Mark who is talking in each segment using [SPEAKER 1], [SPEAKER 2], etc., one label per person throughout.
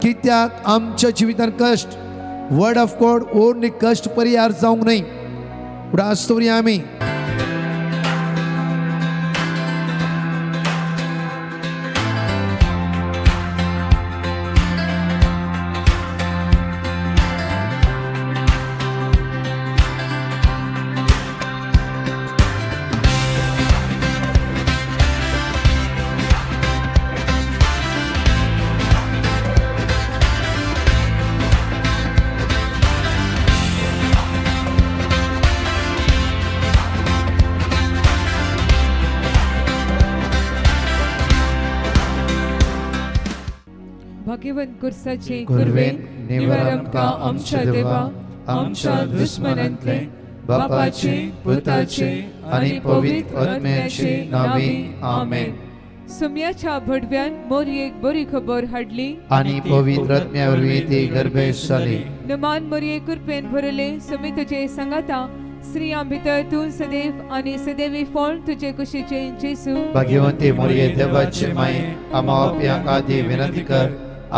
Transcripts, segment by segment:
[SPEAKER 1] कित्याक आमच्या जिवितान कष्ट वर्ड ऑफ गॉड ओरने कष्ट परिहार जावंक न्हय. पुढे आस्तवरी आमी
[SPEAKER 2] भाग्यवान कुर्साचे
[SPEAKER 1] कुर्वेन
[SPEAKER 2] निवार आमकां आमच्या देवा आमच्या दुश्मनांतले बापाचे पुताचे आनी पवित्र आत्म्याचे नावे आमेन. सुम्याच्या भडव्यान मोरयेक बरी खबर हाडली
[SPEAKER 1] आणि पवित्र आत्म्यावरवी ती गर्भेश जाली.
[SPEAKER 2] नमान मोरये कृपेन भरले सुमी तुझे संगाता स्त्रियां भितर तूं सदैव आनी सदैवी फळ तुझे कुशीचे जेसू.
[SPEAKER 1] भाग्यवंती मोरये देवाचे माये आम्हा पाप्यांक आदी विनंती कर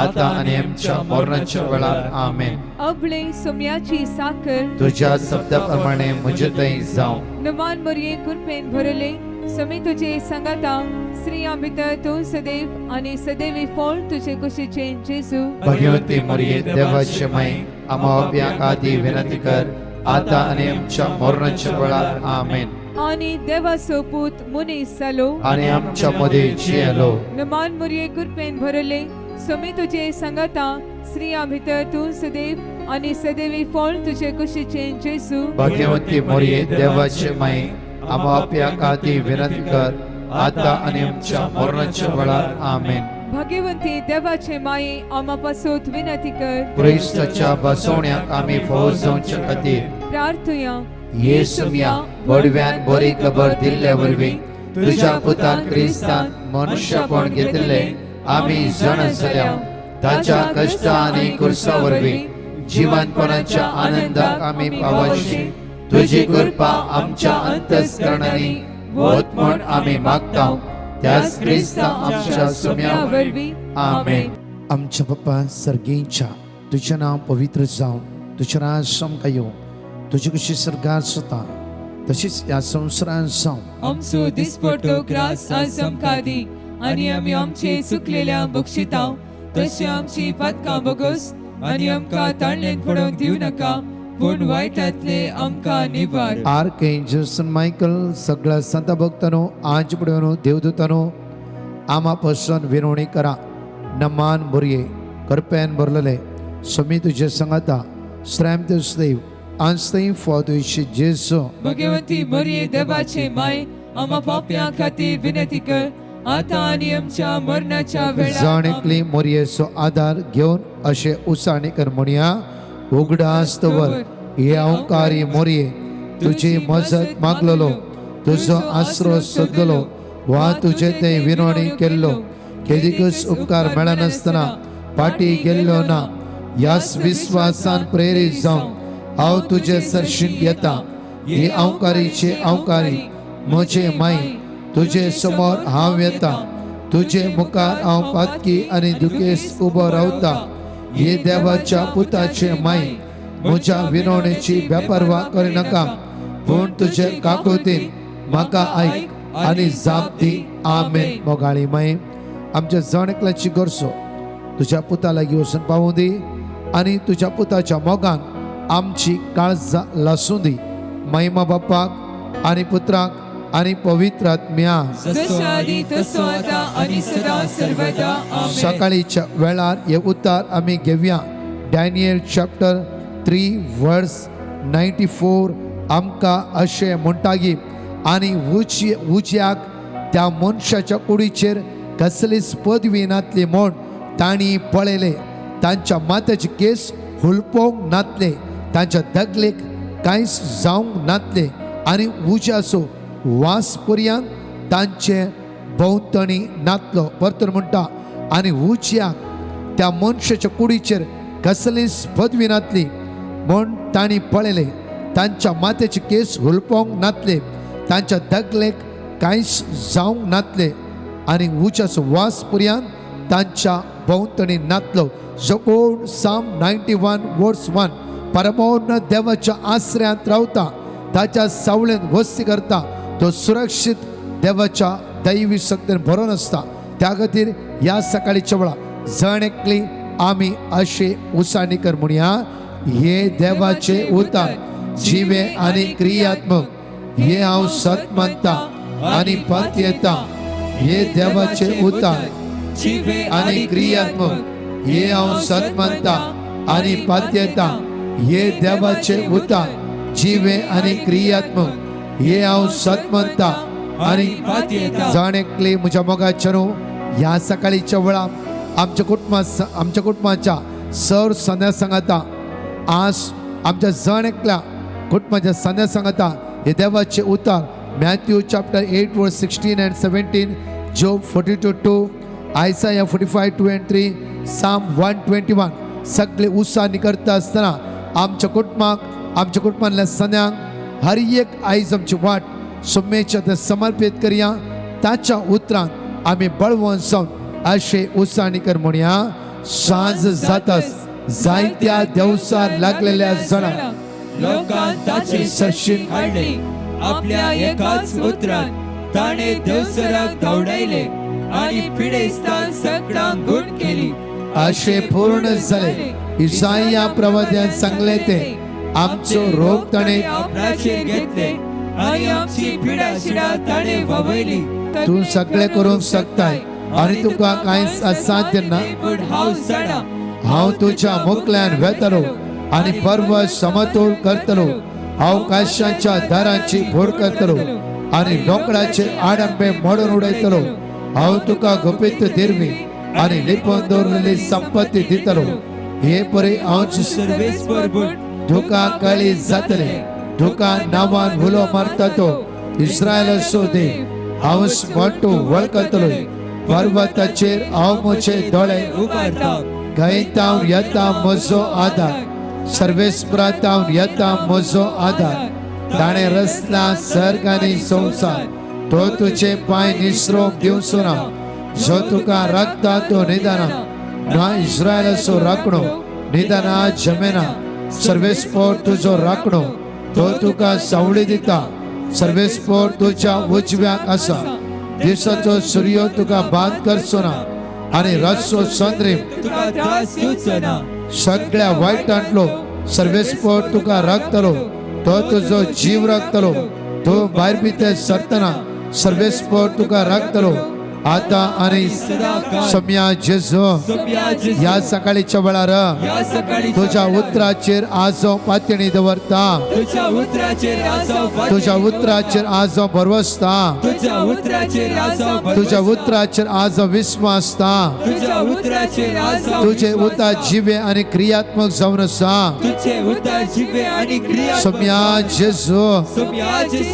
[SPEAKER 1] आता आणि आमच्या मरणाच्या वेळार आमेन.
[SPEAKER 2] अबळे सुम्याची साकर
[SPEAKER 1] तुझ्या शब्दाप्रमाणे म्हजे थंय जावं.
[SPEAKER 2] नमान मोरये कृपेन भरले सुमी तुझे संगाता स्त्रियां भितर तूं सदैव आनी सदैवी फळ तुझे कुशीचे जेसू.
[SPEAKER 1] भाग्यवंती मोरये देवाचे माये आम्हा पाप्यांक आदी विनंती कर आता आणि आमच्या मरणाच्या वेळार आमेन.
[SPEAKER 2] आणि देवाचो पूत मुनीस जालो
[SPEAKER 1] आणि आमच्या मध्ये जियेलो.
[SPEAKER 2] नमान मोरये कृपेन भरले सुमी तुझे संगाता स्त्रियां भितर तूं सदैव आनी सदैवी फळ तुझे कुशीचे जेसू.
[SPEAKER 1] भाग्यवंती मोरये देवाचे माये आम्हा पाप्यांक आदी विनंती कर आता आणि आमच्या मरणाच्या वेळार आमेन.
[SPEAKER 2] भाग्यवंती देवाचे माये आम्हा पासोत विनंती कर.
[SPEAKER 1] क्रिस्ताच्या बसवण्याक आम्ही फौज जावचे खातीर
[SPEAKER 2] प्रार्थया.
[SPEAKER 1] येसुम्या बडव्यान बरी खबर दिल्ले वरवीं तुझ्या पुतान क्रिस्तान मनुष्यपण घेतले आम्ही जाण जाल्या. ताच्या कष्ट आनी कुर्सा वरवीं जिवंतपणाच्या आनंदाक आम्ही पावशी तुझी कृपा आमच्या अंतस्करणांनी वत म्हण आम्ही मागता. त्याच क्रिस्ता आमच्या सुम्या वरवीं आमेन. आमच्या पप्पा सर्गीच्या तुझे नाव पवित्र जावं. तुझे राज आमकां येवं. तुझी कशी सरकार जाता तशीच ह्या संवसारांत जावं.
[SPEAKER 2] आमचो दिसपट्टो ग्रास आज आमकां दी आनी आमी आमचे चुकलेल्या बक्षितांव तशी आमची पातकां बोगस आनी आमकां ताळणेन पडोवंक दिवं नाका पूण वायटांतले आमकां निवार.
[SPEAKER 1] आर्कएंजल सन मायकल सगळ्या संत भक्तांनो आज पडून देवदूतांनो आमा पासून विनवणी करा. नमान मोरये करप्यान भरलेले सुमी तुझे संगाता श्रम तुझ देव आज थंय फळ तुझे जेसू.
[SPEAKER 2] भाग्यवंती मोरये देवाचे माय आम्हा पाप्यां खातीर विनंती कर आता आनी आमच्या मरणाच्या वेळार.
[SPEAKER 1] जाणेकली मोरयेचो आधार घेवन अशे उसाणी कर म्हणया उगडा आस्तवर हे अवकारी मोरये तुझी मजत मागलेलो तुझो आसरो सोदलो वा तुझे ते विनवणी केल्लो केदीकच उपकार मेळनासतना पाटी गेल्लो ना. ह्याच विश्वासान प्रेरीत जावन हांव तुझे सरशीन येता. ही अवकारीचे अवकारी म्हजे माई तुझे समोर हांव येता. तुझे मुखार हांव पातकी आनी दुखेस उबो रावता. हे देवाच्या पुताचे माई म्हज्या विनवणेची बेपरवा करिनाका पूण तुझे काकुतीन म्हाका आयक आनी जाप दी. आमेन. मोगाळी माई आमच्या जणकल्याची गरजो तुझ्या पुता लागीं वचून पावूं दी आनी तुझ्या पुताच्या मोगांक आमची काळजां लासूं दी. महिमा बापाक आनी पुत्राक आनी पवित्र आत्म्या सकाळीच्या वेळार हे उतार आमी घेवया. डॅनियल चॅप्टर 3 वर्स 94 आमकां अशें म्हणटागी आनी उज्याक त्या मनशाच्या कुडीचेर कसलीच पदवी नातली म्हूण तांणी पळयले. तांच्या माथ्याचे केस हुलपोवंक नातले. तांच्या दगलेक कांयच जावंक नातले आनी उज्याचो वास पर्यंत तांचे भोंवतणी नातलो. परतर म्हणटा आनी उज्याक त्या मनशाच्या कुडीचेर कसलीच पदवी नातली म्हूण तांणी पळयले. तांच्या माथ्याचे केस हुलपोवंक नातले. तांच्या दगलेक कांयच जावंक नातले आनी उज्याचो वास पर्यंत तांच्या भोवतणी नातलो जो कोण साम 91 वर्स 1 परमोन्न देवाच्या आश्रयात रावता ताच्या सावळेन वस्ती करता तो सुरक्षित देवाच्या दैवी शक्तीन भरून असता. त्या खातीर ह्या सकाळीच्या वेळा जण एकली आमी अशे उसाणी कर म्हणया. हे देवाचे उतार जिवे आणि क्रियात्मक हे हांव सत मानता आणि पत येता. हे देवाचे उतार
[SPEAKER 2] जिवे
[SPEAKER 1] आणि क्रियात्मक हे हांव सत मानता आणि पत येता. हे देवाचे उतार जिवे आणि क्रियात्मक हे हांव सत मानता आणि
[SPEAKER 2] पत येता.
[SPEAKER 1] जाण एकली म्हज्या मोगाचेरू ह्या सकाळीच्या वेळा आमच्या कुटुंबाच्या सर सन्या सांगता. आज आमच्या जण एकल्या कुटुंबाच्या सन्या सांगता हे देवाचे उतार मॅथ्यू चॅप्टर 8 वर्स 16 and 17, जोब 42:2, आयसाया 45:2 and 3, साम 121. सगळे उत्साहाने करता असताना आमच्या कुटुंबातल्या सन्यांक हर एक आयज आमची वाट सुमेच्या ते समर्पित करूया. ताच्या उतरांत आम्ही बळवून जावन अशे उत्साहाने कर म्हणया. सांज जाताच जायत्या देवसार लागलेल्या जणांक
[SPEAKER 2] लोकांत ताचे सशीन हाडले. आपल्या एकाच उतरान ताणे देवसराक धांवडायले आणि पिडेस्तान सगळ्यांक गुण केली.
[SPEAKER 1] अशे पूर्ण झाले. इसाया प्रवाद्यान सांगले ते आमचो रोग ताणे
[SPEAKER 2] आपणाचेर घेतले आणि आमची पिडा शिडा ताणे ववयली.
[SPEAKER 1] तू सगळे करूंक शकताय आणि तुका कांयच असाध्य ना.
[SPEAKER 2] पूण हांव जाणा
[SPEAKER 1] हांव तुझ्या मुखल्यान वेतलो आणि पर्वत समतोल करतलो. हांव काश्यांच्या दारांची फोड करतलो आणि लोकडाचे आडंबे मोडून उडयतलो. हांव तुका गुपित दिरवी आणि लिपोवन दवरलेली संपत्ती दितलो. हे परी हांव
[SPEAKER 2] सर्वेस्पर बुट
[SPEAKER 1] तुका कळी जातले. तुका नावान उलो मारता तो इस्रायलाचो देव हांव मोठो वळखतलो. पर्वताचेर हांव म्हजे दोळे
[SPEAKER 2] उबारता.
[SPEAKER 1] गैतांव येता म्हजो आधार. सर्वेस्परातांव येता म्हजो आधार. ताणें रचला सर्ग आनी संवसार. तो तुजे पांय निसरोवंक दिवचो ना. जो तुका राखता तो निदाना ना. इस्रायलाचो राखणो निदाना जमेना. सर्वेस्पर तुजो राखणो तो तुका सावळी दिता. सर्वेस्पर तुज्या उजव्याक आसा. दिसाचो सूर्य तुका बाद करचो ना आणि रातचो चंद्रीम
[SPEAKER 2] तुका त्रास दिवचो ना.
[SPEAKER 1] सगळ्या वायटांतलो सर्वेस्पर तुका राखतलो. तो तुजो जीव राखतलो. तो भायर भितर सरतना सर्वेस्पर तुका राखतलो. आता आणि सम्या जेजो या सकाळीच्या वेळार
[SPEAKER 2] या सकाळी
[SPEAKER 1] तुझ्या उतराचेर आजो पातणी दवरता.
[SPEAKER 2] तुझ्या उतराचेर आसाव
[SPEAKER 1] तुझ्या उतराचेर आजो भरवसता.
[SPEAKER 2] तुझ्या उतराचेर आसाव
[SPEAKER 1] तुझ्या उतराचेर आजो विस्वासता.
[SPEAKER 2] तुझ्या उतराचेर आसाव
[SPEAKER 1] तुझे उतार जिवे आणि क्रियात्मक जावन आसा.
[SPEAKER 2] तुझे उतार जिवे आणि क्रिया
[SPEAKER 1] सम्या जेजो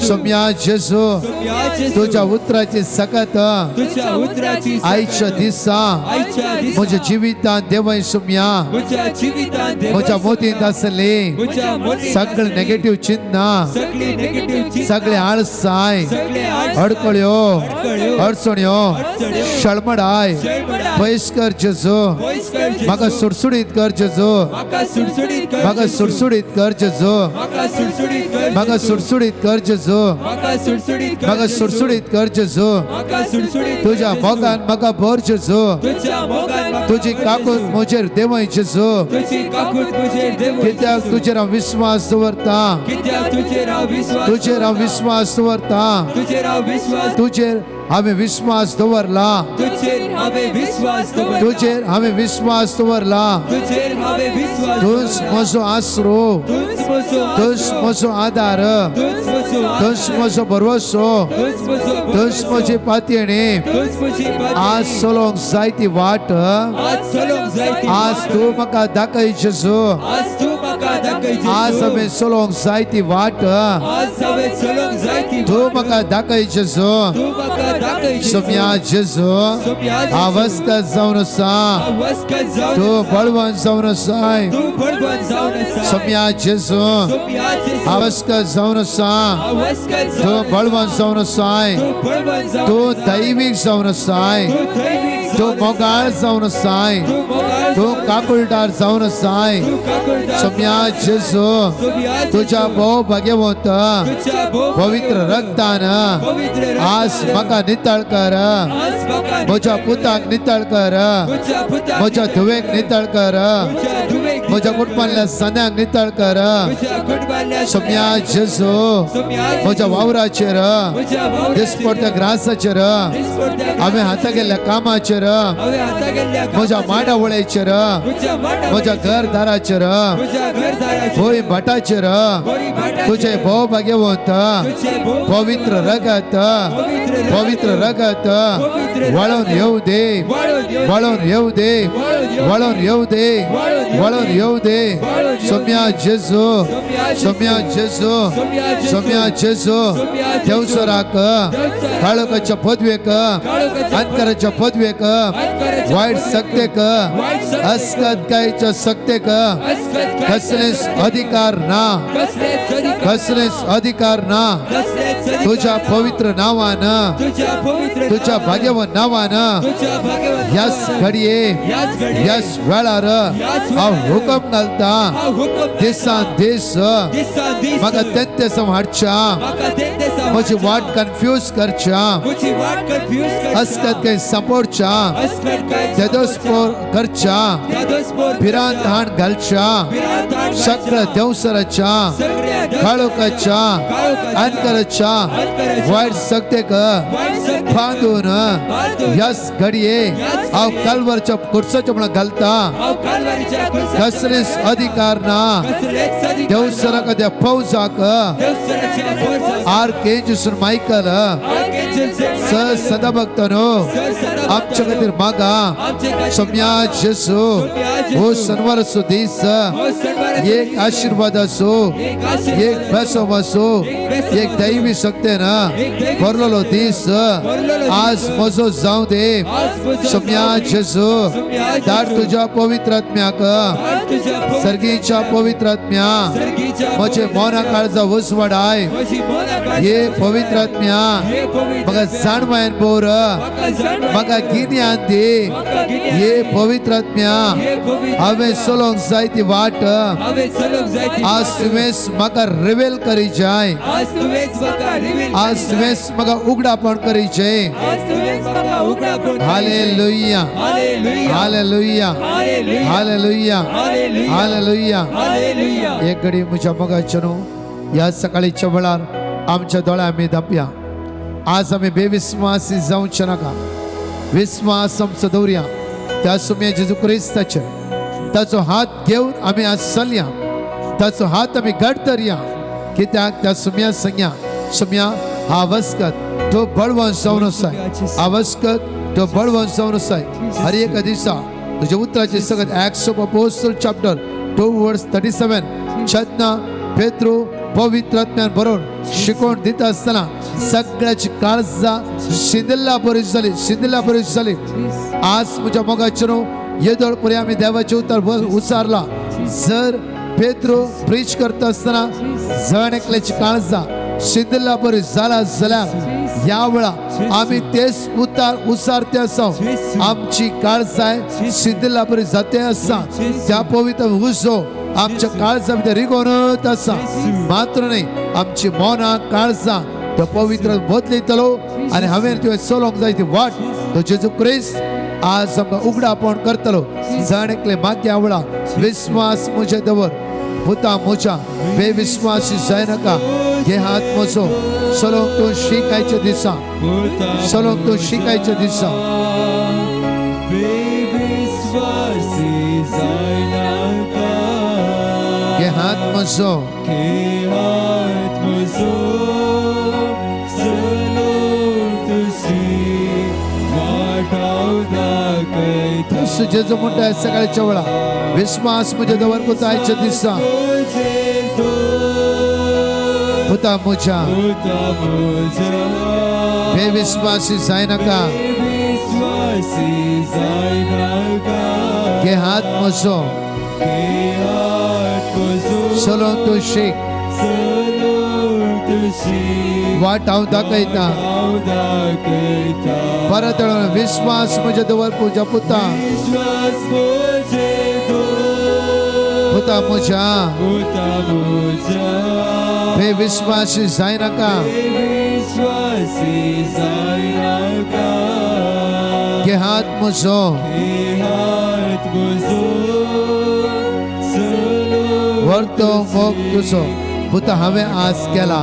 [SPEAKER 1] सम्या जेजो तुझ्या उतराची सकत
[SPEAKER 2] तुझ्या उतराची
[SPEAKER 1] आयच्या दिसा म्हज्या जिवितांत देवय सम्या
[SPEAKER 2] तुझ्या जिवितांत
[SPEAKER 1] म्हज्या मोतींत आसली
[SPEAKER 2] तुझ्या मोती
[SPEAKER 1] सगळे नेगेटिव्ह चिन्ह
[SPEAKER 2] सगळी नेगेटिव्ह
[SPEAKER 1] सगळे आळसाय
[SPEAKER 2] सगळे
[SPEAKER 1] अडकळ्यो अडचण्यो शळमडाय पयस कर जेजो. म्हाका सुडसुडीत कर जेजो.
[SPEAKER 2] माका सुडसुडीत कर
[SPEAKER 1] म्हाका सुडसुडीत कर जेजो.
[SPEAKER 2] माका सुडसुडीत कर
[SPEAKER 1] म्हाका सुडसुडीत कर जेजो.
[SPEAKER 2] माका सुडसुडीत कर
[SPEAKER 1] म्हाका सुडसुडीत कर जेजो.
[SPEAKER 2] माका सुडसुडीत
[SPEAKER 1] तुझ्या मोगान म्हाका भर जेजो.
[SPEAKER 2] तुझ्या मोगान म्हाका
[SPEAKER 1] तुझी काकूत म्हजेर देवय जेजो.
[SPEAKER 2] तुझी काकूट तुझेर देव
[SPEAKER 1] कित्याक तुजेर हांव विश्वास दवरता.
[SPEAKER 2] कित्याक तुझेर हांव विश्वास
[SPEAKER 1] तुजेर हांव विश्वास दवरता.
[SPEAKER 2] तुझेर हांव विश्वास
[SPEAKER 1] तुजेर हांवें विश्वास दवरला.
[SPEAKER 2] तुझेर हांवें विश्वास दवरला.
[SPEAKER 1] तुजेर हांवें विश्वास दवरला.
[SPEAKER 2] तुझेर हांवें विश्वास
[SPEAKER 1] तूच म्हजो आसरो.
[SPEAKER 2] तूच म्हजो
[SPEAKER 1] तूच म्हजो आधार.
[SPEAKER 2] तूच म्हजो
[SPEAKER 1] तूच म्हजो भरवसो.
[SPEAKER 2] तूच म्हजो
[SPEAKER 1] तूच म्हजी पातयणी.
[SPEAKER 2] तूच म्हजी
[SPEAKER 1] आज चलोंक जाय ती वाट
[SPEAKER 2] आज चलोंक जाय ती
[SPEAKER 1] आज तूं म्हाका दाखय जेजो.
[SPEAKER 2] आज तूं म्हाका दाखय
[SPEAKER 1] आज हांवें चलोंक जाय ती वाट
[SPEAKER 2] आज हांवें चलोंक जाय ती
[SPEAKER 1] तूं म्हाका दाखय जेजो.
[SPEAKER 2] तूं म्हाका दाखय
[SPEAKER 1] सम्या जेजो आवस्था जावन आसा.
[SPEAKER 2] वस्कत जावन
[SPEAKER 1] तूं बळवंत जावन आसाय.
[SPEAKER 2] तूं बळवंत जावन आसा.
[SPEAKER 1] सम्या जेजो आवस्था जावन आसा.
[SPEAKER 2] वस्कत
[SPEAKER 1] तूं बळवंत जावन आसाय.
[SPEAKER 2] तूं बळवंत जावन
[SPEAKER 1] तूं दैवीक जावन आसाय.
[SPEAKER 2] तूं दैवीक
[SPEAKER 1] तू मोगाळ जाऊन साय तू काकुलदार जाऊन साय सोम्या जेजू तुझ्या भाऊ भाग्यवंत पवित्र रक्तान आज म्हाका नितळ कर म्हज्या पुताक नितळ कर म्हज्या धुवेक नितळ कर म्हज्या कुटुंबातल्या सन्याक नितळ कर सोम्या जेजू म्हज्या वावराचेर दिसपडत्या ग्रासाचेर हांवें हाता गेल्ल्या कामाचेर म्हज्या मांडावळेचेर म्हज्या घरदाराचेर भोय भटाचेर तुझे भोव भाग्यवंत पवित्र रगत वळून येऊ दे वळून येऊ दे वळून येऊ दे वळून येऊ दे सोम्या जेजू सोम्या जेजू सोम्या जेजू देवसराक काळोखाच्या पदवेक अंतराच्या पदवेक वाईट सक्तेक अस्कतकायच्या सक्तेक कसलेच अधिकार ना कसलेच अधिकार ना तुझ्या पवित्र नावान तुझ्या भाग्यवान नावान याच घडये याच वेळार हांव हुकम घालता दिसान दीस म्हाका तेंते हाडच्या म्हजी वाट कन्फ्यूज करच्या अस्कतकाय सांपडच्या तेदोस्पोर करच्या भिरांत हाण घालच्या सगळ्या देवसराच्या काळोखाच्या अंतराच्या वाईट सक्तेक बांधून याच घडये हांव काल्वरच्या खुर्साच्या म्हणून घालता कसलेच अधिकार ना देवसराक त्या फौजाक आर्केंजल मायकल सदाभक्तनो आमच्या खातीर मागा सोम्या जेजू हो शनिवार असो दीस एक आशीर्वाद असो एक बसव असो एक दैवी सक्तेन भरलेलो दीस आज म्हजो जावं दे सोम्या जेजू धाड तुझ्या पवित्र आत्म्याक सर्गीच्या पवित्र आत्म्या म्हजे मोना काळजा उसवाडाय ये पवित्र आत्म्या म्हाका जाणवायन बोर म्हाका गिन्यान दे ये पवित्र आत्म्या हांवें चलोंक जाय ती वाट आज तुवेंच म्हाका रिवेल करी जाय आज तुवेंच म्हाका उगडापण करी जाय हालेलुया हालेलुया हालेलुया हालेलुया एक घडी म्हज्या मोगाचें ह्या सकाळीच्या वेळार आमच्या दोळ्या आमी धांपया आज आमी बेविस्वासी जावचे नाका विस्वास आमचो दवरया त्या सुम्या जेजू क्रिस्ताचेर ताचो हात घेवन आमी आज चलया ताचो हात आमी घट धरया कित्याक त्या सुम्या सांगया सुम्या हा वस्कत तो बळवंत जावन आसाय हा वस्कत तो बळवंत जावन आसाय हर एका दिसा तुजे उतराचे सगळ्यात Acts of Apostles chapter 2 verse 37 छतना Pedro पवित्र आत्म्यान भरून शिकवण दिता आसतना सगळ्याची काळजां शिंदिल्ला बरी जाली आज म्हज्या मोगाचेर येदोळ पुरे आमी देवाचे उतर उचारला जर पेद्रो प्रीच करता आसतना जण एकल्याची काळजां शिंदिल्ला बरी जाला जाल्यार ह्या वेळा आमी तेच उतार उसारते आसा आमची काळजाय शिंदिल्ला बरी जाते आसा त्या पवित्र उजो आमच्या काळजा भितर रिगोनत आसा मात्र न्ही आमची मोना काळजां तो पवित्र बदलयतलो आनी हांवें तुवें चलोंक जाय ती वाट तो जेजू क्रिस्त आज आमकां उगडापण करतलो जाण एकले मागया वेळा विस्वास म्हजे दवर पुता म्हज्या बेविस्वासी जायनाका हे हात म्हजो चलोंक तूं शिकायच्या दिसा चलोंक तूं शिकायच्या दिसा हे हात म्हजो जेजू म्हणटा सकाळच्या वेळा विश्वास म्हजे दवर पुतायच्या दिसा पुता म्हज्या बेविस्वासी जायनाका हे हात म्हजो चलोंक तूं शीक
[SPEAKER 2] तुझी
[SPEAKER 1] वाट हांव दाखयता
[SPEAKER 2] हांव दाखयता
[SPEAKER 1] परत म्हणून विश्वास म्हजे दवर पूजा पुता
[SPEAKER 2] विश्वास म्हजे
[SPEAKER 1] पुता म्हज्या
[SPEAKER 2] पुता म्हज्या
[SPEAKER 1] बेविश्वासी जाय नाका
[SPEAKER 2] विश्वासी जायनाका
[SPEAKER 1] घे हात म्हजो
[SPEAKER 2] हात म्हजो चलो
[SPEAKER 1] वर्तो मोग तुजो पुता हांवें आस केला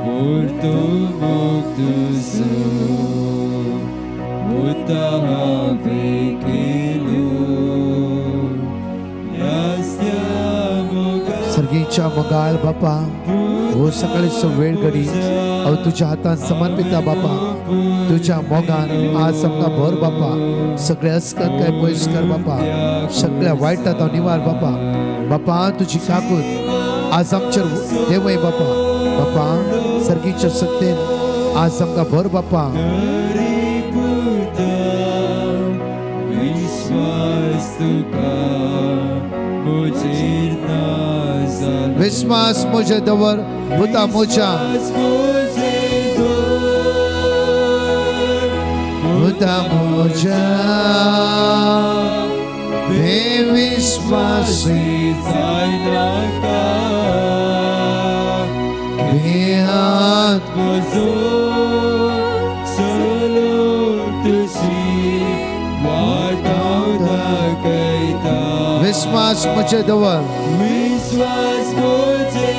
[SPEAKER 2] वर्तो मोग तुजो पुता हांवें केलो
[SPEAKER 1] सर्गीच्या मोगाळ बापा हो सकाळीचो वेळ घडी हांव तुज्या हातांत समर्पिता बापा तुज्या मोगान आज आमकां भर बापा सगळे अस्कत काय पयस कर बापा सगळ्या वायटात हांव निवार बापा बापा तुजी काकूत आज आमचेर देवय बापा बापा सर्गीच्या सत्तेन आज आमकां भर बापा
[SPEAKER 2] विश्वास तुका मुजेर ना जालो
[SPEAKER 1] विश्वास म्हजे दवर पुता म्हज्या पुता म्हज्या बेविश्वासी
[SPEAKER 2] जायनाका
[SPEAKER 1] बेहात
[SPEAKER 2] म्हजो चलो तुजी वाट हांव दाखयता
[SPEAKER 1] विश्वास म्हजे दवर
[SPEAKER 2] विश्वास म्हजे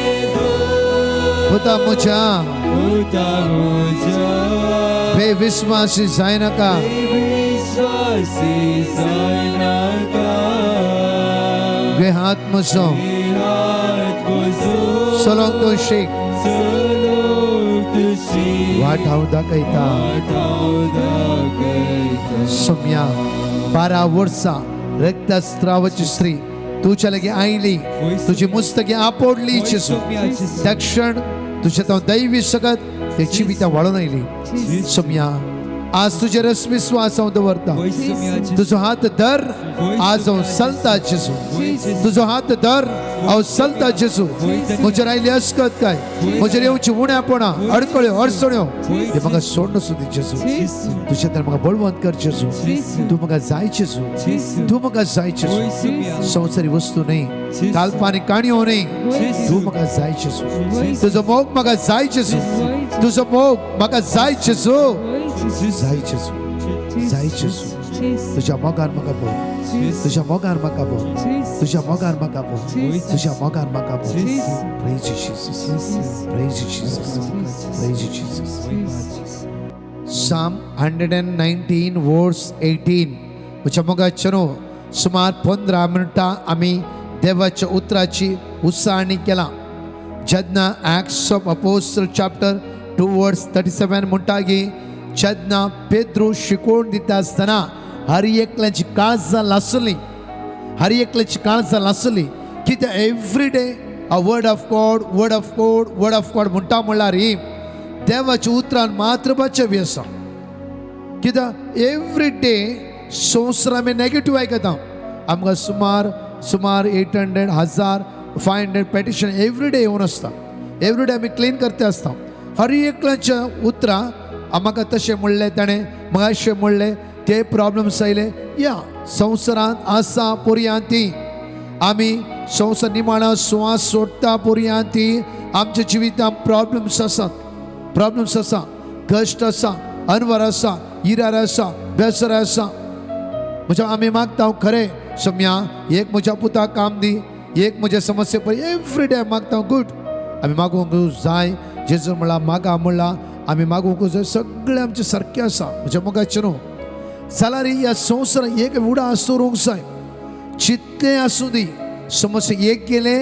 [SPEAKER 1] पुता म्हज्या
[SPEAKER 2] पुता म्हज्या
[SPEAKER 1] बेविश्वासी जाय नाका
[SPEAKER 2] विश्वासी जायनाका
[SPEAKER 1] घे हात म्हजो
[SPEAKER 2] हात म्हजो
[SPEAKER 1] चलोंक तो शीक
[SPEAKER 2] चलो तुजी
[SPEAKER 1] वाट हांव दाखयता
[SPEAKER 2] वाट हांव दाखयता
[SPEAKER 1] सोम्या 12 वर्सां रक्तस्रावाची स्त्री तुझ्या लगे आयली तुझी मुस्तकी आपोडली जेजू त्या क्षण तुझ्या तो दैवी सगत ते जिविता वाळून आयली सोम्या आज तुझे रस विश्वास हांव दवरता तुजो हात धर आज हांव चलता जेजू तुजो हात धर हांव चलता जेजू म्हजेर आयली अस्कत काय म्हजेर येवची उण्यापणां अडकळ्यो अडचण्यो ते म्हाका सोड नसू दी जेजू तुझे तर म्हाका बळवंत कर जेजू तूं म्हाका जाय जेजू तूं म्हाका जाय जेजू संवसारी वस्तू न्ही काल्पनीक काणयो न्ही तूं म्हाका जाय जेजू तुजो मोग म्हाका जाय जेजू तुजो मोग म्हाका जाय जेजू जाय जेजू जाय जेजू तुझ्या मोगान म्हाका बोल तुझ्या मोगान म्हाका बोल तुझ्या मोगान म्हाका बोल तुझ्या मोगान म्हाका बोल praise Jesus praise Jesus praise Jesus Psalm 119 verse 18 म्हज्या मोगाचेर सुमार 15 मिनटां आमी देवाच्या उतराची उसाळणी केला जेन्ना Acts of Apostles chapter 2 verse 37 म्हणटा की जेन्ना पेद्रू शिकोवन दिता आसतना हर एकल्याची काळजां लासली हर एकल्याची काळजां लासली कित्याक every day a word of God word of God word of God म्हणटा म्हणल्यार ही देवाच्या उतरान मात्र बचवी आसा कित्याक एवरी डे संवसार आमी नेगेटीव आयकता आमकां सुमार 800,000 पेटिशन एवरी डे येवन आसता एवरी डे आमी क्लीन करता आसता हर एकल्याच्या उतरां आमकां तशें म्हणलें ताणें म्हाका अशें म्हणलें ते प्रॉब्लम्स आयले या संवसारांत आसा पर्यांती आमी संवसार निमाणो सुवास सोडटा पर्यांती आमच्या जिवितांत प्रॉब्लम्स आसा कश्ट आसा अनवर आसा इरार आसा बेसर आसा म्हज्या आमी मागता खरें सोम्या एक म्हज्या पुताक काम दी एक म्हज्या समस्ये पळय एवरी डे मागता गूड आमी मागूंक जाय जेजू म्हणला मागा म्हणला आमी मागूंक जाय सगळें आमचें सारकें आसा म्हज्या मोगाचेर जाल्यार ह्या संवसारांत एक उडा आसूंक जाय जितलें आसूं दी समस्या एक गेले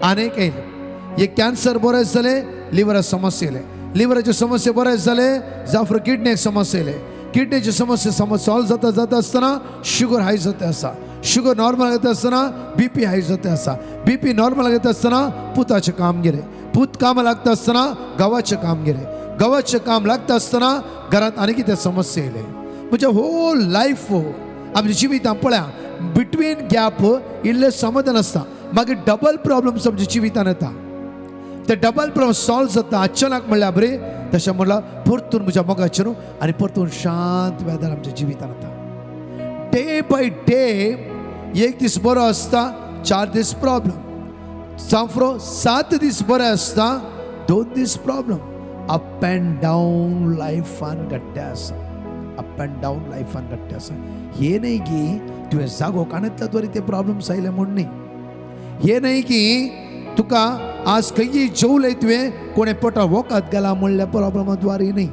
[SPEAKER 1] आनीक येयले एक कॅन्सर बरें जालें लिव्हरा समस्या येयले लिव्हराचे समस्या बरें जाले जावं किडनीक समस्या येयले किडनीची समस्या सॉल्व जाता आसतना शुगर हाय जाता आसा शुगर नॉर्मल येता आसतना BP हाय जाता आसा BP नॉर्मल येता आसतना पुताचें काम गेलें पूत काम लागता आसतना गवाचें काम गेलें गवाचें काम लागता आसतना घरांत आनी कितें समस्या येयले म्हणजे होल लायफ आमच्या जिवितांत पळया बिटवीन गॅप इल्लें समाधान आसता मागीर डबल प्रॉब्लम्स आमच्या जिवितांत येता ते डबल प्रॉब्लेम सॉल्व जाता अचानक म्हणल्यार बरे तशें म्हणल्यार परतून म्हज्या मोगाचेर आनी परतून शांत वेदन आमच्या जिवितान येता. डे बाय डे एक दीस बरो आसता, 4 दीस प्रॉब्लेम. सांफ्रो 7 दीस बरे आसता, 2 दीस प्रॉब्लेम. अप अँड डाऊन लायफान घडटे आसा, अप अँड डाऊन लायफान घडटे आसा. हे न्ही की तुवें जागो काणयतलो तरी ते प्रॉब्लेम्स आयले म्हूण न्ही. हे न्ही की तुका आज खंयी जेवले तुवें कोणें पोटार वोकात गेला म्हणल्या प्रॉब्लेमाद्वारे न्ही.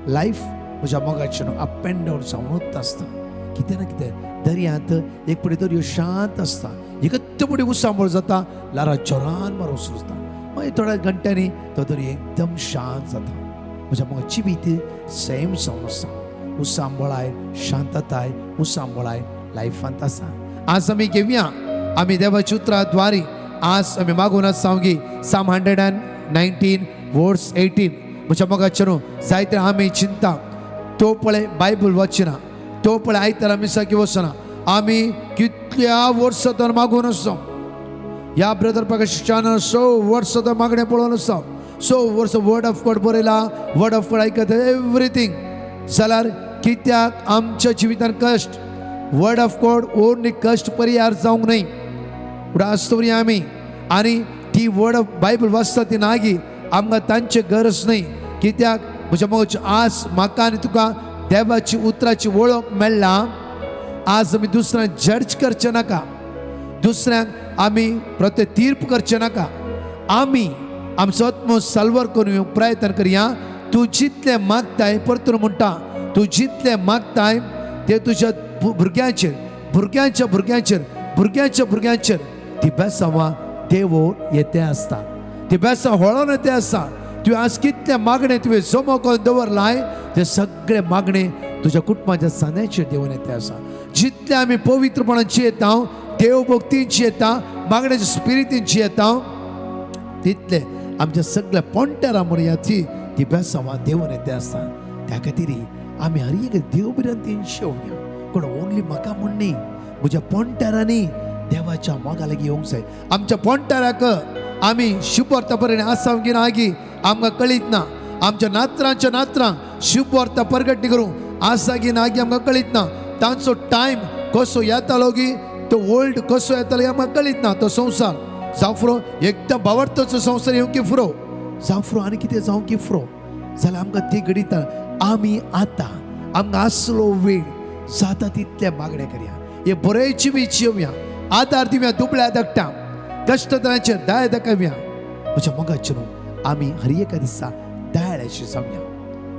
[SPEAKER 1] लायफ म्हज्या मोगाचेर अप अँड डाऊन जावनूच आसता. कितें ना कितें दर्यांत एक पडी दर्यो शांत आसता, एकत्त पडी उसांबळ जाता, लारा जोरान मारूंक सुचता, मागीर थोड्या घंट्यांनी तो दर्यो एकदम शांत जाता. म्हज्या मोगा जिवीत सेम जावन आसा. उसांबळाय शांतताय उसांबळाय लायफांत आसा. आज आमी घेवया आमी देवाच्या उतराद्वारे आज आमी मागून आसा की साम 119 वर्स 18. म्हज्या मोगाचेर जायते आमी चिंता तो पळय बायबल वाचना, तो पळय आयतारा मिसाकी वचना. आमी कितल्या वर्सां मागून आसा. ह्या ब्रदर प्रकाश चॅनल 100 वर्सां मागणें पळोवन आसा. 100 वर्स वर्ड ऑफ गॉड बरयला, वर्ड ऑफ गॉड आयकत एवरीथींग. जाल्यार कित्याक आमच्या जिवितान कश्ट वर्ड ऑफ गॉड ओन्ली कश्ट परिहार जावंक न्ही. पुढे आसतोरी आमी आनी ती वर्ड ऑफ बायबल वाचता ती नागी आमकां तांचे गरज न्ही. कित्याक म्हज्या मोगाची आज म्हाका आनी तुका देवाची उतराची वळख मेळ्ळा. आज आमी दुसऱ्यांक जड्ज करचे नाका, दुसऱ्यांक आमी प्रत्येक तीर्प करचे नाका. आमी आमचो आत्मो साल्वर करूं प्रयत्न करया. तूं जितलें मागताय परतून म्हणटा तूं जितलें मागताय ते तुज्या भुरग्यांचेर भुरग्यांच्या भुरग्यांचेर भुरग्यांच्या भुरग्यांचेर ती बेसांवां देव येते आसता, ती बेसां वळोन येते आसा. तुवें आज कितले मागणे तुवें जमो करून दवरलाय ते सगळे मागणे तुज्या कुटुंबाच्या सान्याचेर देवून येते आसा. जितले आमी पवित्रपणान जियेता, देव भक्तीन जियेता, मागण्याच्या स्पिरिटीन जियेता, तितले आमच्या सगळ्या पोंट्यारा मोरयाची ती बेसांवां देवून येते आसता. त्या खातीर आमी हर एक देव बिरांतीन शेवया. कोण ओन्ली म्हाका म्हूण न्ही, म्हज्या पोंट्यारांनी देवाच्या मोगा लागीं येवंक जाय. आमच्या पोंट्याराक आमी शुभवर्ता पर्यंत आसा की ना गी आमकां कळीत ना. आमच्या नात्रांच्या नात्रां शुभवर्ता परगट्टी करूं आसा की ना गी आमकां कळीत ना. तांचो टायम कसो येतालो की तो वर्ल्ड कसो येतालो आमकां कळीत ना. तो संवसार जावं फुरो एकदम बावडतोचो संवसार येवं की फुरो जावं फुरो आनी कितें जावं की फुरो जाल्यार आमकां ती घडीता. आमी आतां आमकां आसलो वेळ जाता तितले मागणे करया. हे बरेची बीच येवया, आदार दिवया दुबळ्या धाकट्या कश्टतरांचेर दया दाखवया. म्हज्या मोगाचेर आमी हर एका दिसा दयाळ्याशी जावया.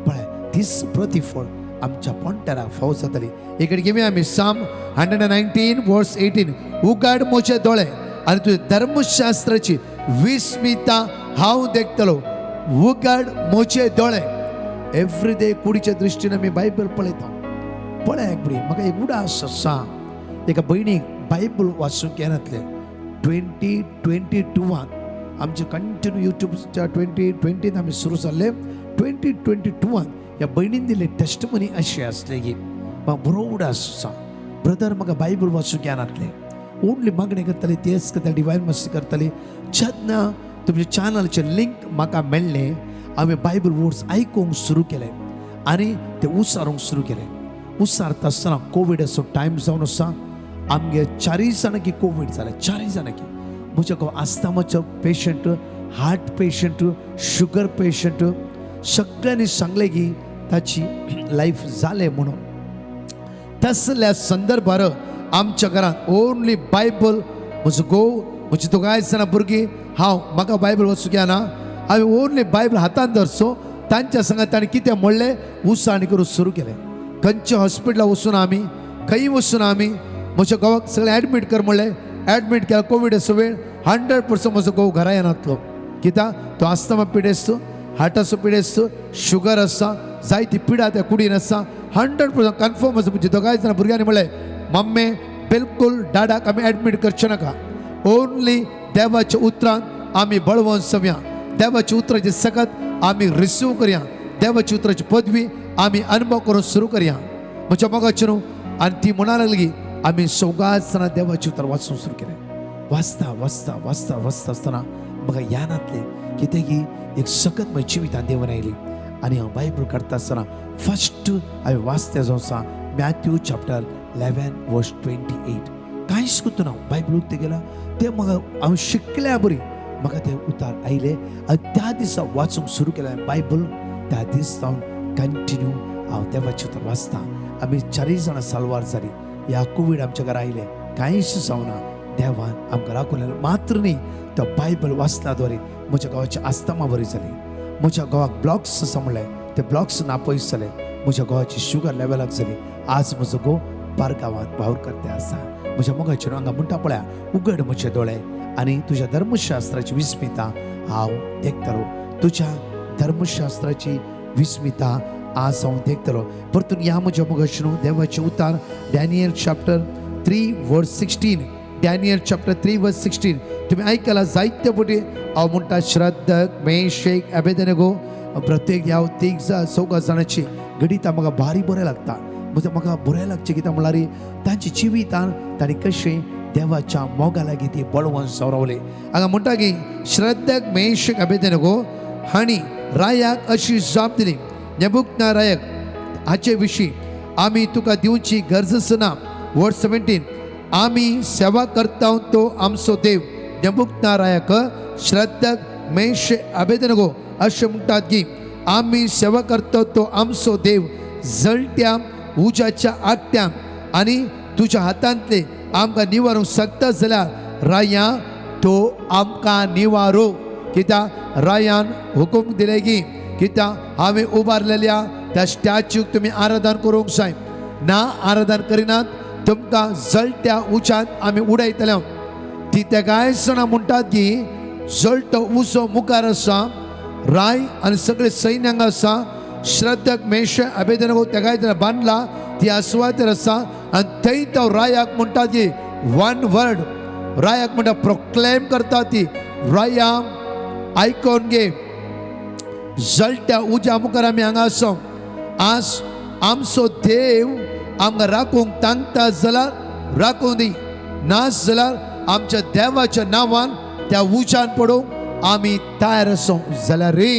[SPEAKER 1] पळय दीस प्रतिफळ आमच्या पोंट्याराक फावो जातली. एक घेवया आमी साम 119 वर्स 18. उगाड म्हजे दोळे आनी तुझे धर्मशास्त्राची विस्मिता हांव देखतलो. उगाड म्हजे दोळे. एवरी डे कुडीच्या दृश्टीन आमी बायबल पळयता. पळय एक बडी म्हाका एक उडास आसा. एका भयणीक बायबल वाचूंक येनातले. 2022 आमचे कंटिन्यू युट्यूबच्या 2020 आमी सुरू जाल्ले. 2022 ह्या भयणीन दिले टेस्टमनी अशी आसले की म्हाका बरो उडास आसा. ब्रदर म्हाका बायबल वाचूंक येनातले. ओन्ली मागणी करतली तेच करता डिवायन मस्ती करतली. जेन्ना तुमच्या चॅनलचे लिंक म्हाका मेळ्ळे हांवें बायबल वर्ड्स आयकूंक सुरू केले आनी ते उसारूंक सुरू केले. उसारता आसतना कोवीड असो टायम जावन आसा. आमगे 4 जाणांकी कोवीड जाले. 4 जाणांकी. म्हज्या गांव आस्थमाचो patient, heart patient, sugar patient सगळ्यांनी सांगले की ताची लायफ जाले म्हणून. तसल्या संदर्भार आमच्या घरांत ओन्ली बायबल म्हजो घोव म्हजी दोगांय जाणां भुरगीं हांव म्हाका बायबल वचूंक येना. हांवें ओन्ली बायबल हातान धरचो. तांच्या संगात ताणें कितें म्हणलें उसाणी करूंक सुरू केलें. खंयच्या हॉस्पिटलाक वचून आमी खंय वचून आमी म्हज्या घोवाक सगळें एडमीट कर म्हणलें. एडमीट केला. कोविडाचो वेळ 100% म्हजो घोव घरा येनातलो. कित्याक तो आस्थमा पिडेस्त, हार्टाचो पिडेस्त, शुगर आसा, जायती पिडा त्या कुडीन आसा. 100% कन्फर्म आसा. म्हणजे दोगांय जाणां भुरग्यांनी म्हणलें मम्मे बिलकुल डाडाक आमी एडमीट करचे नाका. ओन्ली देवाच्या उतरान आमी बळवून सवया. देवाच्या उतराची सकत आमी रिसीव करया. देवाची उतराची पदवी आमी अनुभव करून सुरू करया. म्हज्या मोगाचेर आनी ती म्हणा लागली आमी सौगासतना देवाची उतर वाचूंक सुरू केलें. वाचता वाचता वाचता वाचता आसतना म्हाका यानातले कितें की एक सकत म्हज्या जिवितांत देवान आयली आनी हांव बायबल काडटा आसतना फस्ट हांवें वाचते जो आसा मॅथ्यू चॅप्टर 11:28 कांयच कुतून हांव बायबल उक्ते गेला ते म्हाका हांव शिकल्या बरी म्हाका ते उतार आयले आनी त्या दिसा वाचूंक सुरू केलें बायबल त्या दीस सावन कंटिन्यू हांव देवाचें उतर वाचता आमी 4 जाणां साल्वार जाली ह्या कोवीड आमच्या घरा आयले कांयच जावना देवान आमकां राखून मात्र न्ही तो बायबल वाचना द्वारे म्हज्या गांवाची आस्थमा बरी जाली म्हज्या गांवाक ब्लॉक्स सांबाळले ते ब्लॉक्स नापयस जाले म्हज्या गांवाची शुगर लेवलाक जाली आज म्हजो घोव पारगांवांत वावर करते आसा म्हज्या मोगाचेर हांगा म्हणटा पळया उगड म्हजे दोळे आनी तुज्या धर्मशास्त्राची विस्मिता हांव देखतलो तुज्या धर्मशास्त्राची विस्मिता आज हांव देखतलो परतून या म्हज्या मोगाचेर देवाचे उतार डॅनियल चॅप्टर 3:16 डॅनियल चॅप्टर 3:16 तुम्ही ऐकला जायते पटी हांव म्हणटा श्रद्धक मेशक अबेदनेगो प्रत्येक ह्या 3-4 जाणांची गणिता म्हाका भारी बरें लागता म्हाका बरें लागचें कित्याक म्हळ्यार तांची जिवितान तांणी कशें देवाच्या मोगा लागीं ती बळवून सवरवले हांगा म्हणटा की श्रद्धक मेशक अबेदनेगो हांणी रायाक अशी जाप दिली नेबुकदनेझाराक हाचे विशीं आमी तुका दिवची गरजच ना वर्स 17 आमी सेवा करता तो आमचो देव नेबुकदनेझाराक श्रद्धक मेशक अबेदनेगो अशें म्हणटात की आमी सेवा करता तो आमचो देव जळट्या उज्याच्या आगट्यां आनी तुज्या हातांतले आमकां निवारूंक शकता जाल्यार राया तो आमकां निवारो कित्याक रायान हुकूम दिले की कित्याक हांवें उबारलेल्या त्या स्टॅच्यूक तुमी आराधन करूंक जाय ना आराधन करिनात तुमकां जळट्या उज्यांत आमी उडयतले ती ते कांय जाणां म्हणटात की जळटो उजो मुखार आसा राय आनी सगळे सैन्यांग आसा श्रद्धक मेशक अबेदनेगो त्या काय बांदला ती आसवातेर आसा आनी थंय तो रायाक म्हणटा की वन वर्ड रायाक म्हणटा प्रोक्लेम करता ती राया आयकोन घे जळट्या उज्या मुखार आमी हांगा आसा आज आमचो देव आमकां राखूंक तांकता जाल्यार राखूं दी नाच जाल्यार आमच्या देवाच्या नांवान त्या उज्यान पडोवंक आमी तयार आसूं जाल्यार रे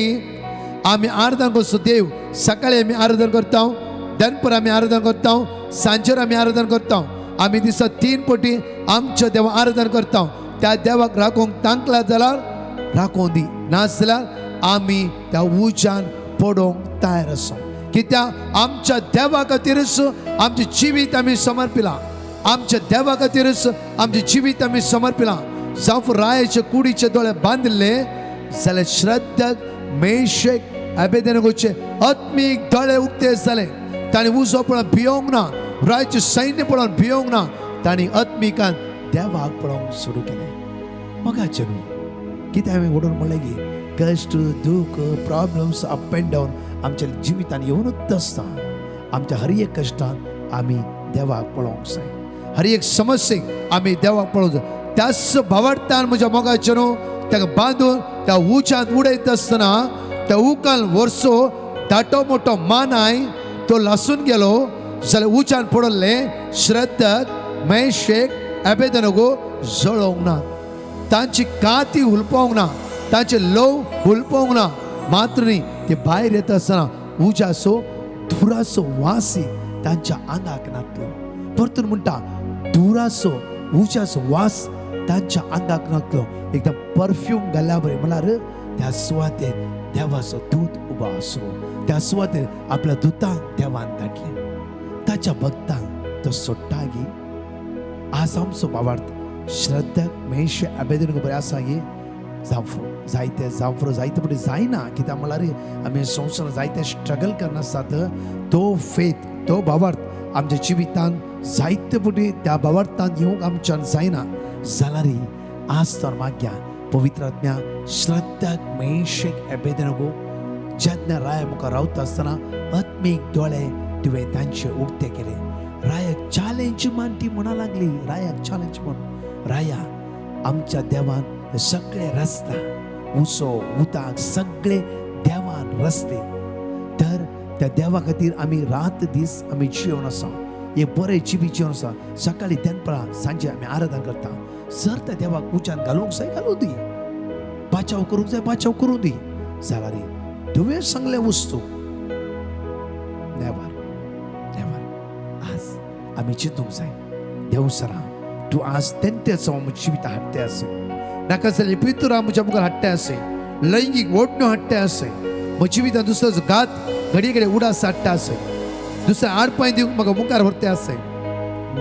[SPEAKER 1] आमी आराधन करचो देव सकाळी आमी आराधन करता दनपर आमी आराधन करता सांजेर आमी आराधन करता आमी दिसा 3 पटी आमच्या देवा आराधन करता त्या देवाक राखूंक तांकला जाल्यार राखूं दी नाच जाल्यार आमी त्या उज्यान पडोवंक तयार आसूं कित्याक आमच्या देवा खातीरच आमचें जिवीत आमी समर्पिलां आमच्या देवा खातीरच आमचें जिवीत आमी समर्पिलां जावं रायाचे कुडीचे दोळे बांदिल्ले जाल्यार श्रद्धक मेशक अबेदनेगोचे आत्मीक दोळे उक्ते जाले तांणी उजो पळोवन भियोंक ना रायाचे सैन्य पळोवन भियोंक ना तांणी आत्मिकान देवाक पळोवंक सुरू केलें मोगाचें न्हू कितें हांवें ओडून म्हणलें की कश्ट दूख प्रॉब्लम्स अप एंड डावन आमच्या जिवितान येवनूच आसता आमच्या हर एक कश्टान आमी देवाक पळोवंक जाय हर एक समस्येक आमी देवाक पळोवंक जाय त्याच भावार्थान म्हज्या मोगाचें न्हू ताका बांदून त्या उज्यांत उडयता आसतना त्या उकान वर्सो धाटो मोठो मानाय तो लासून गेलो जाल्यार उज्यान पडले श्रद्धक मेशक अबेदनेगो जळोवंक ना तांची काती हुलपावंक ना तांचे लोव हुलपावंक ना मात्र न्ही ते भायर येता आसतना उज्याचो धुराचो वास तांच्या आंगाक नातलो परतून म्हणटा धुराचो उज्याचो वास तांच्या आंगाक नातलो एकदम परफ्यूम घाल्या बरें म्हळ्यार त्या सुवातेर देवाचो दूत उबो आसलो त्या सुवातेर आपल्या दुतांक देवान धाडले ताच्या भक्तांक तो सोडटा गी आज आमचो भावार्थ श्रद्धक मेशक अबेदनेगो बरें आसा गी जावफ्रो जायते पटी जायना कित्याक म्हळ्यार आमी संवसारान जायते स्ट्रगल करना आसतात तो फेथ तो भावार्थ आमच्या जिवितान जायते पटी त्या भावार्थान येवंक आमच्यान जायना जाल्यार आज तर माग्या पवित्र आत्म्या श्रद्धक मेशक अबेदनेगो जेन्ना राया मुखार रावता आसतना आत्मीक दोळे तुवें तांचे उक्ते केले रायाक चॅलेंज मान ती म्हणा लागली रायाक चॅलेंज म्हण राया आमच्या देवान सगळे रस्ता उसो उताक सगळे देवान रस्ते तर त्या देवा खातीर आमी रात दीस आमी जिवन आसा हे बरें जिवी जिवन आसा सकाळी दनपरां सांजे आमी आराधन करता सर त्या देवाक उज्यान घालूंक जाय घालूं दी बाचाव करूंक जाय बाचाव करूं दी जाल्यार तुवें सांगले वस्तू नेवर नेवर आज आमी चिंतूंक जाय देव सरा तूं आज तेंतेच म्हज्या जिवितां हाडटे आसे नाका जाल्यार पितुरा म्हज्या मुखार हाडटे आसे लैंगीक ओडण्यो हाडटे आसे म्हज्या जिवितांत दुसरो घात घडये घडये उडास हाडटा आसे दुसरे आडपांय दिवंक म्हाका मुखार व्हरते आसे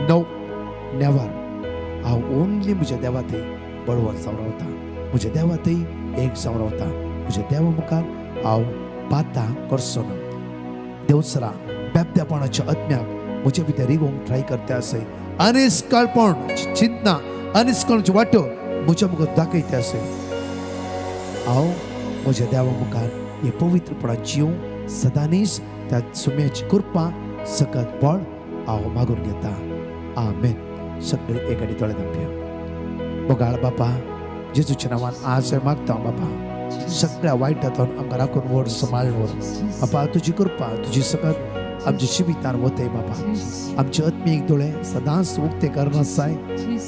[SPEAKER 1] नो नेवर हांव ओन्ली म्हज्या देवा थंय बळवंत जावन रावता म्हज्या देवा थंय एक जावन रावता म्हज्या देवा मुखार हांव बाता करचो ना देव सरा बेबद्यापणाच्या आत्म्याक म्हजे भितर रिगोवंक ट्राय करता आसे अनिश्काळपण चिंतना अनिश्काळाची वाटो म्हज्या मुखार दाखयता आसे हांव म्हज्या देवा मुखार हे पवित्रपणान जिवंक सदांनीच त्या सुम्याची कृपा सकत बळ हांव मागून घेता आमेन सगळे एकाडी तळे धांपया बोगाळ बापा जेजूच्या नांवान आज मागता बापा सगळ्या वायटांतून आमकां राखून व्हर सांबाळून व्हर बापा तुजी कृपा तुजी सकत आमच्या जिवितान वतय बापा आमचे आत्मीक दोळे सदांच उक्ते करनासाय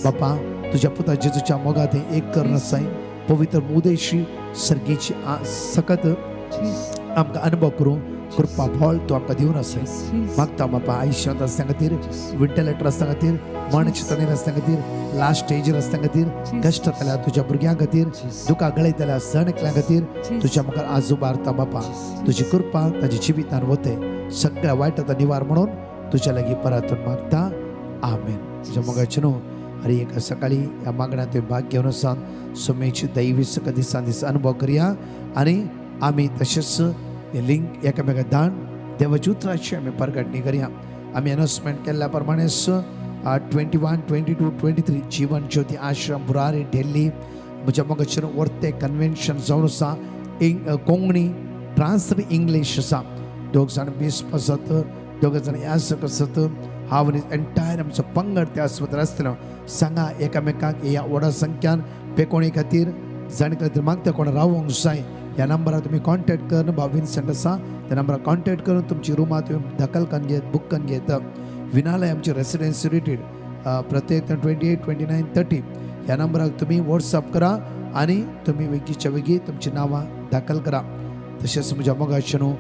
[SPEAKER 1] बापा तुझ्या पुता जेजूच्या मोगात एक करनासाय पवित्र उदेशी सर्गेची सकत आमकां अनुभव करूं कृपा फळ तूं आमकां दिवन आसाय मागता बापा आयुश्यांत आसता खातीर वेंटिलेटर आसता खातीर मन चिंतनेर आसता खातीर लास्ट स्टेजीर आसता खातीर कश्ट जाल्यार तुज्या भुरग्यां खातीर दुकां गळयतल्या सण एकल्या खातीर तुज्या मुखार आज उबारता बापा तुजी कृपा ताच्या जिवितान वते सगळ्या वायटाचो निवार म्हणून तुज्या लागीं परतून मागता आमेन तुज्या मोगाचे न्हू हरी एका सकाळी ह्या मागण्यांत तुवें भाग घेवन आसात सुमेची दैवी सक दिसान दीस अनुभव करया आनी आमी तशेंच हे लिंक एकामेकाक धाड देवाची उतराची आमी परगटणी करया आमी अनाउन्समेंट केल्ल्या प्रमाणेच 21, 22, 23 जीवन ज्योती आश्रम बुरारी दिल्ली म्हज्या मोगाचेर वर्ते कन्वेन्शन जावन आसा कोंकणी ट्रान्सलेट इंग्लीश आसा दोग जाण बेसप आसात दोग जाण यासक आसात हांव आनी एंटायर आमचो पंगड त्या आस्पत्रांत आसतलो सांगा एकामेकाक ह्या व्हडा संख्यान पेकोणी खातीर जाण खातीर मागता कोण रावूंक जाय ह्या नंबरार तुमी कॉन्टॅक्ट कर भाव विन्संट आसा त्या नंबरार कॉन्टॅक्ट करून तुमची रुमां तुमी दखल करून घेत बूक करून घेत विनालय आमची रेसिडेन्सी रिटेड प्रत्येक 28, 29, 30 ह्या नंबराक तुमी व्हॉट्सअप करा आनी तुमी वेगीच्या वेगीं तुमची नांवां दाखल करा तशेंच म्हज्या मोगाचे न्हू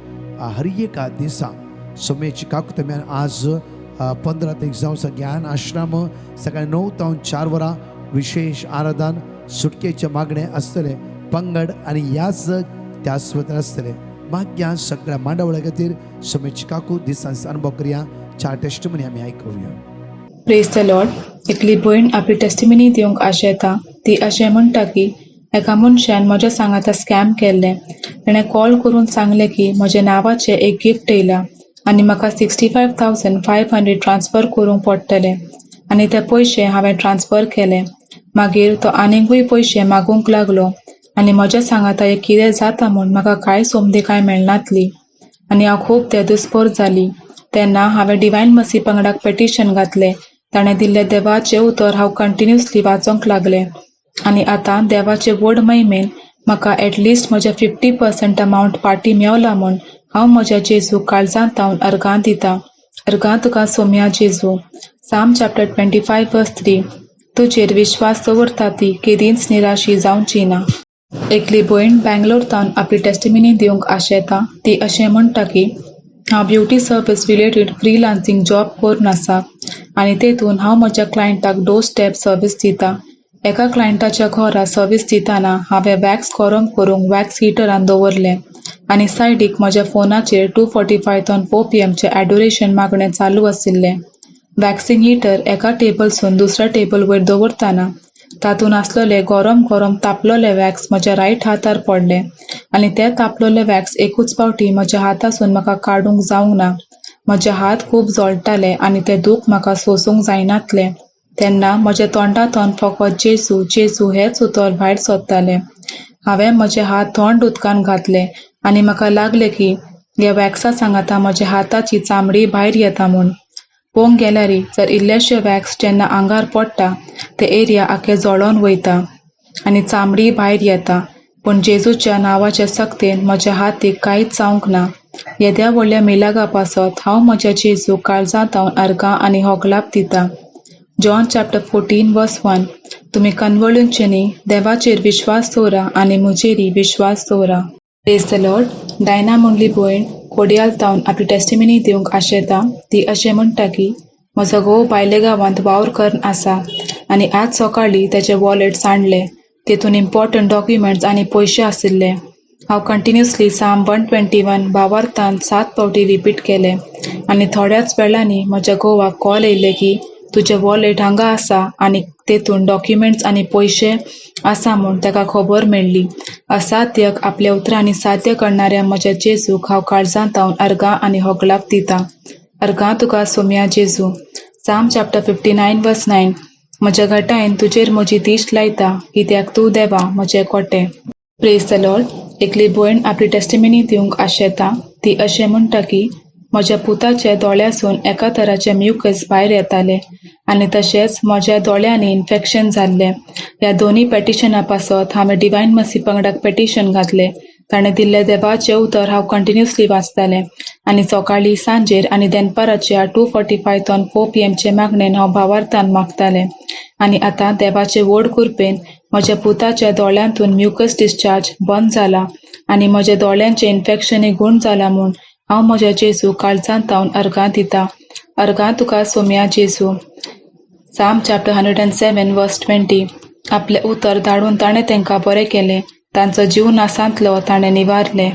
[SPEAKER 1] हर एका दिसा सोमेची काकूत आमी आज 15 तारीख जावन ज्ञान आश्रम सकाळी 9 ते 4 वरां विशेष आराधन सुटकेचे मागणे आसतले पंगड आनी ह्याच त्या आस्पत्रांत आसतले मागया सगळ्या मांडवळ्या खातीर सोमेची काकू दिसांनी अनुभव करया 4 टेस्टिमनी आमी आयकुया
[SPEAKER 3] प्रेज द लॉर्ड एकली भयण आपली टेस्टिमनी दिवंक आशेता ती अशें म्हणटा की एका मनशान म्हज्या सांगाता स्कॅम केल्ले ताणें कॉल करून सांगलें की म्हज्या नांवाचें एक गिफ्ट येयलां आनी म्हाका 65,500 ट्रान्स्फर करूंक पडटले आनी ते पयशे हांवें ट्रान्स्फर केले मागीर तो आनीकूय पयशे मागूंक लागलो आनी म्हज्या सांगाता एक कितें जाता म्हूण म्हाका कांय सोमदेकाय मेळनातली आनी हांव खूब तेदुस्पोर जाली तेन्ना हांवें डिवायन मसी पंगडाक पेटिशन घातलें ताणें दिल्ले देवाचें उतर हांव कंटिन्युअसली वाचूंक लागलें आनी आतां देवाचे व्हड महिमेन म्हाका एटलिस्ट म्हज्या 50% अमावंट पार्टी मेवला म्हूण हांव म्हज्या जेजू काळजांत हांव अर्गां दितां अर्गां तुका सोम्या जेजू साम चॅप्टर 25:3 तुजेर विश्वास दवरता ती केदींच निराशी जावची ना एकली भयण बँगलोर तावन आपली टेस्टिमनी दिवंक आशेता ती अशें म्हणटा की हांव beauty service related freelancing job करून आसा आनी तेतून हांव म्हज्या क्लायंटाक डोर स्टेप सर्वीस दितां एका क्लायंटाच्या घरा सर्वीस दिताना हांवें वॅक्स गरम करूंक वॅक्स हिटरान दवरलें आनी सायडीक म्हज्या फोनाचेर 2:45 ते 4 PM एडोरेशन मागणें चालू आशिल्लें वॅक्सिंग हिटर एका टेबलसून दुसऱ्या टेबल वयर दवरताना तातून आसलेले गरम गरम तापलोले वॅक्स म्हज्या रायट हातार पडले आनी ते तापलोले वॅक्स एकूच पावटी म्हज्या हातासून म्हाका काडूंक जावंक ना म्हजे हात खूब जळटाले आनी ते दूख म्हाका सोसूंक जायनातलें तेन्ना म्हज्या तोंडांतून फकत जेजू जेजू हेच उतर भायर सरतालें हांवें म्हजे हात थंड उदकान घातले आनी म्हाका लागलें की ह्या वॅक्सा सांगाता म्हज्या हाताची चामडी भायर येता म्हूण पळोवंक गेल्यार जर इल्लेशे वॅक्स जेन्ना आंगार पडटा ते एरिया आखे जळोन वयता आनी चामडी भायर येता पूण जेजूच्या नांवाच्या सक्तेन म्हज्या हातीक कांयच जावंक ना येद्या व्हडल्या मिलागा पासत हांव म्हज्या जेजू काळजांत हांव अर्गां आनी होगलाप दितां जॉन चॅप्टर 14:1 तुमी कनवळूनचे न्ही, देवाचेर विश्वास दवरा आनी म्हजेरय विश्वास दवरा. Praise the Lord. डायना म्हणली भयण कोडयालतावन आपली टेस्टिमनी दिवंक आशेता. ती अशें म्हणटा की म्हजो घोव भायले गांवांत वावर करन आसा आनी आज सकाळीं तेचे वॉलेट सांडलें. तेतून इम्पॉर्टंट डॉक्युमेंट्स आनी पयशे आशिल्ले. हांव कंटिन्युअसली साम 121 भावार्थान 7 फावटी रिपीट केलें आनी थोड्याच वेळांनी म्हज्या घोवाक कॉल येयले की तुजें वॉलेट हांगा आसा आनी तेतून डॉक्युमेंट्स आनी पयशे आसा म्हूण ताका खबर मेळ्ळी. असाध्यक आपल्या उतरांनी साध्य करणाऱ्या म्हज्या जेजूक हांव काळजांतावन अर्गां आनी होगलाप दितां. अर्गां तुका सोम्या जेजू. साम चॅप्टर 59 वर्स 9. म्हज्या घटायेन तुजेर म्हजी दिश्ट लायता कित्याक तूं देवा म्हजें कोटे. Praise the Lord. एकली भयण आपली टेस्टिमनी दिवंक आशेता. ती अशें म्हणटा की म्हज्या पुताच्या दोळ्यासून एका तराचे म्युकस भायर येताले आनी तशेंच म्हज्या दोळ्यांनी इन्फेक्शन जाल्लें. ह्या दोनी पेटिशना पासत हांवें डिवायन मसी पंगडाक पेटिशन घातलें. ताणें दिल्लें देवाचें उतर हांव कंटिन्युअसली वाचतालें आनी सकाळीं सांजेर आनी दनपाराच्या 2:45 to 4 PM मागणेन हांव भावार्थान मागतालें. आनी आतां देवाचे व्हड कृपेन म्हज्या पुताच्या दोळ्यांतून म्युकस डिस्चार्ज बंद जाला आनी म्हज्या दोळ्यांचें इन्फेक्शनय गूण जाला म्हूण हांव म्हज्या जेजू काळजांतावन अर्गां दितां. अर्गां तुका सोम्या जेजू. साम चॅप्टर 107 वर्स 20. आपलें उतर धाडून ताणें तांकां बरें केलें. तांचो जीव नासांतलो ताणें निवारलें.